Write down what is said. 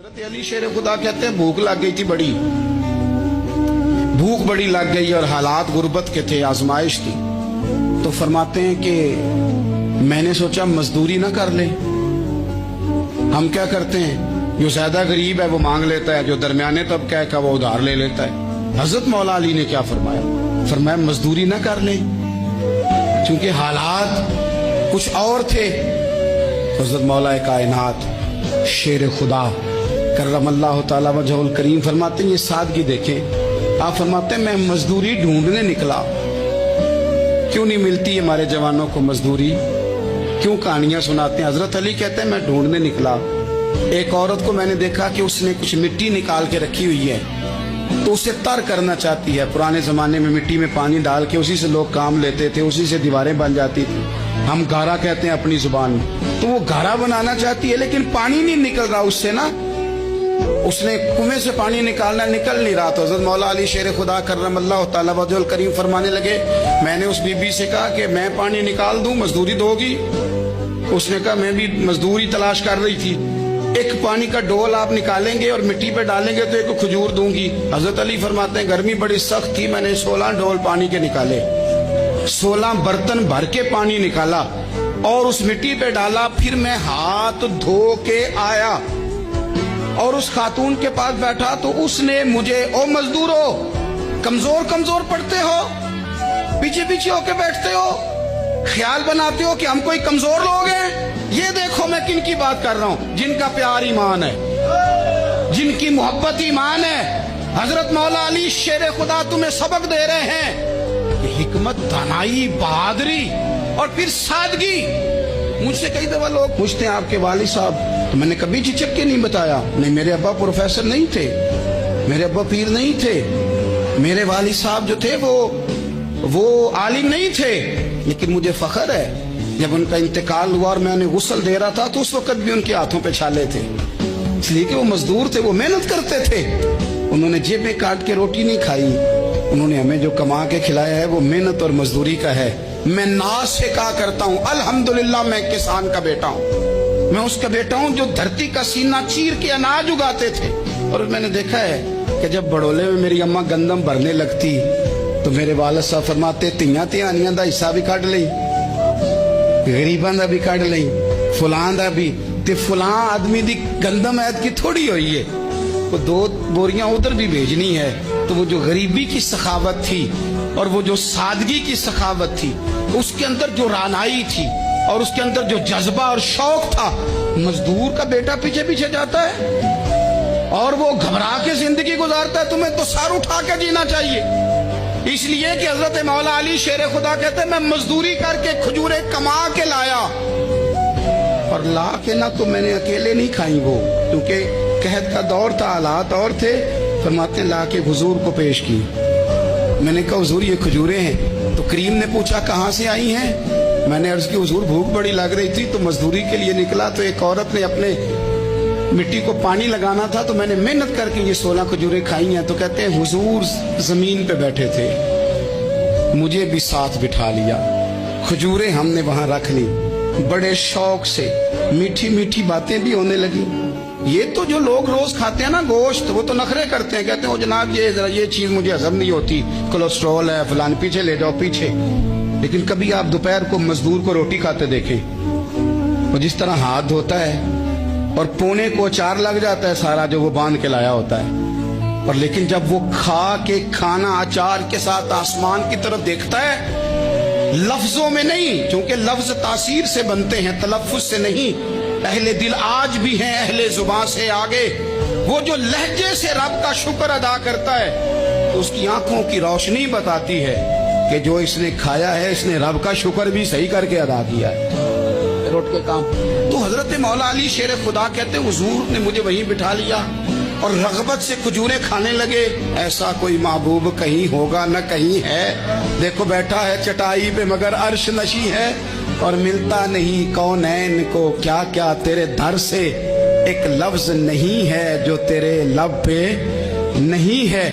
हज़रत अली शेर खुदा कहते हैं भूख लग गई थी बड़ी, भूख बड़ी लग गई और हालात गुर्बत के थे, आजमाइश थी। तो फरमाते हैं कि मैंने सोचा मजदूरी ना कर ले। हम क्या करते हैं, जो ज्यादा गरीब है वो मांग लेता है, जो दरमियाने तबका है का वो उधार ले लेता है। हजरत मौला अली ने क्या फरमाया, फरमाया मजदूरी ना कर ले, क्योंकि हालात कुछ और थे। हजरत मौला कायनात शेर खुदा करमल्लाहु ताला वजहुल करीम फरमाते हैं, ये सादगी देखें। आप फरमाते हैं मैं मजदूरी ढूंढने निकला, क्यों नहीं मिलती हमारे जवानों को मजदूरी, क्यों कहानियां सुनाते हैं। हजरत अली कहते हैं मैं ढूंढने निकला, एक औरत को मैंने देखा कि उसने कुछ मिट्टी निकाल के रखी हुई है, तो उसे तर करना चाहती है। पुराने जमाने में मिट्टी में पानी डाल के उसी से लोग काम लेते थे, उसी से दीवारें बन जाती थी, हम गारा कहते हैं अपनी जुबान में। तो वो गारा बनाना चाहती है, लेकिन पानी नहीं निकल रहा उससे ना, उसने कुएं से पानी निकालना, निकल नहीं रहा। तो हज़रत मौला अली शेर खुदा करमल्लाहु ताला वजहुल करीम फरमाने लगे, मैंने उस बीबी से कहा कि मैं पानी निकाल दूं, मजदूरी दोगी? उसने कहा मैं भी मजदूरी तलाश कर रही थी, एक पानी का डोल आप निकालेंगे और मिट्टी पे डालेंगे तो एक खजूर दूंगी। हजरत अली फरमाते हैं गर्मी बड़ी सख्त थी, मैंने 16 डोल पानी के निकाले, 16 बर्तन भर के पानी निकाला और उस मिट्टी पे डाला। फिर मैं हाथ धो के आया और उस खातून के पास बैठा, तो उसने मुझे, ओ मजदूरो कमजोर कमजोर पड़ते हो, पीछे पीछे होके बैठते हो, ख्याल बनाते हो कि हम कोई कमजोर लोग हैं। ये देखो मैं किन की बात कर रहा हूं, जिनका प्यार ईमान है, जिनकी मोहब्बत ईमान है। हजरत मौला अली शेर खुदा तुम्हें सबक दे रहे हैं कि हिकमत, दानाई, बहादुरी और फिर सादगी। मुझसे कई दफा लोग पूछते हैं आपके वालिद साहब, तो मैंने कभी झिझक के नहीं बताया, नहीं मेरे अब्बा प्रोफेसर नहीं थे, मेरे अब्बा पीर नहीं थे, मेरे वालिद साहब जो थे वो आलिम नहीं थे। लेकिन मुझे फख्र है जब उनका इंतकाल हुआ और मैं उन्हें गुस्ल दे रहा था, तो उस वक्त भी उनके हाथों पे छाले थे, इसलिए कि वो मजदूर थे, वो मेहनत करते थे। उन्होंने जेबें काट के रोटी नहीं खाई, उन्होंने हमें जो कमा के खिलाया है वो मेहनत और मजदूरी का है। मैं नाज से कहा करता हूँ अल्हम्दुलिल्लाह मैं किसान का बेटा हूँ, मैं उसका बेटा हूँ जो धरती का सीना चीर के अनाज उगाते थे। और मैंने देखा है कि जब बड़ोले में मेरी अम्मा गंदम भरने लगती तो मेरे वालिद साहब फरमाते तियां तिहानियां दा हिस्सा भी कट लई, गरीबां दा भी कट लई, फलां दा भी, ते फलां आदमी दी गंदम ऐत की थोड़ी हुई है, वो 2 बोरियां उधर भी भेजनी है। तो वो जो गरीबी की सखावत थी और वो जो सादगी की सखावत थी, उसके अंदर जो रानाई थी और उसके अंदर जो जज्बा और शौक था, मजदूर का बेटा पीछे पीछे जाता है और वो घबरा के जिंदगी गुजारता है। तुम्हें तो सर उठा के जीना चाहिए। इसलिए कि हजरत मौला अली शेर खुदा कहते हैं मैं मजदूरी करके खजूरें कमा के लाया, और ला के ना तो मैंने अकेले नहीं खाई वो, क्योंकि कहत का दौर था, हालात और थे। फरमाते ला के हुजूर को पेश की। मैंने कहा हुजूर ये खजूरें हैं। तो करीम ने पूछा कहाँ से आई हैं? मैंने अर्ज की हुजूर भूख बड़ी लग रही थी तो मजदूरी के लिए निकला, तो एक औरत ने अपने मिट्टी को पानी लगाना था, तो मैंने मेहनत करके ये 16 खजूरें खाई हैं। तो कहते हैं हुजूर जमीन पे बैठे थे, मुझे भी साथ बिठा लिया, खजूरें हमने वहां रख ली, बड़े शौक से मीठी मीठी बातें भी होने लगी। ये तो जो लोग रोज खाते हैं ना गोश्त, वो तो नखरे करते हैं, कहते हैं जनाब ये चीज मुझे हजम नहीं होती, कोलेस्ट्रॉल है फलान, पीछे ले जाओ पीछे। लेकिन कभी आप दोपहर को मजदूर को रोटी खाते देखें, वो जिस तरह हाथ धोता है और पोने को अचार लग जाता है सारा जो वो बांध के लाया होता है, और लेकिन जब वो खा के खाना अचार के साथ आसमान की तरफ देखता है, लफ्जों में नहीं, क्योंकि लफ्ज तासीर से बनते हैं, तलफ्फुज से नहीं। अहले दिल आज भी हैं अहले जुबान से आगे। वो जो लहजे से रब का शुक्र अदा करता है, तो उसकी आंखों की रोशनी बताती है कि जो इसने खाया है इसने रब का शुक्र भी सही करके अदा किया है, रोट के काम। तो हजरत मौला अली शेर खुदा कहते हैं हुजूर ने मुझे वहीं बिठा लिया और रगबत से खजूरें खाने लगे। ऐसा कोई महबूब कहीं होगा न कहीं है, देखो बैठा है चटाई पे मगर अर्श नशी है, और मिलता नहीं कौनैन को क्या क्या तेरे दर से, एक लफ्ज नहीं है जो तेरे लब पे नहीं है।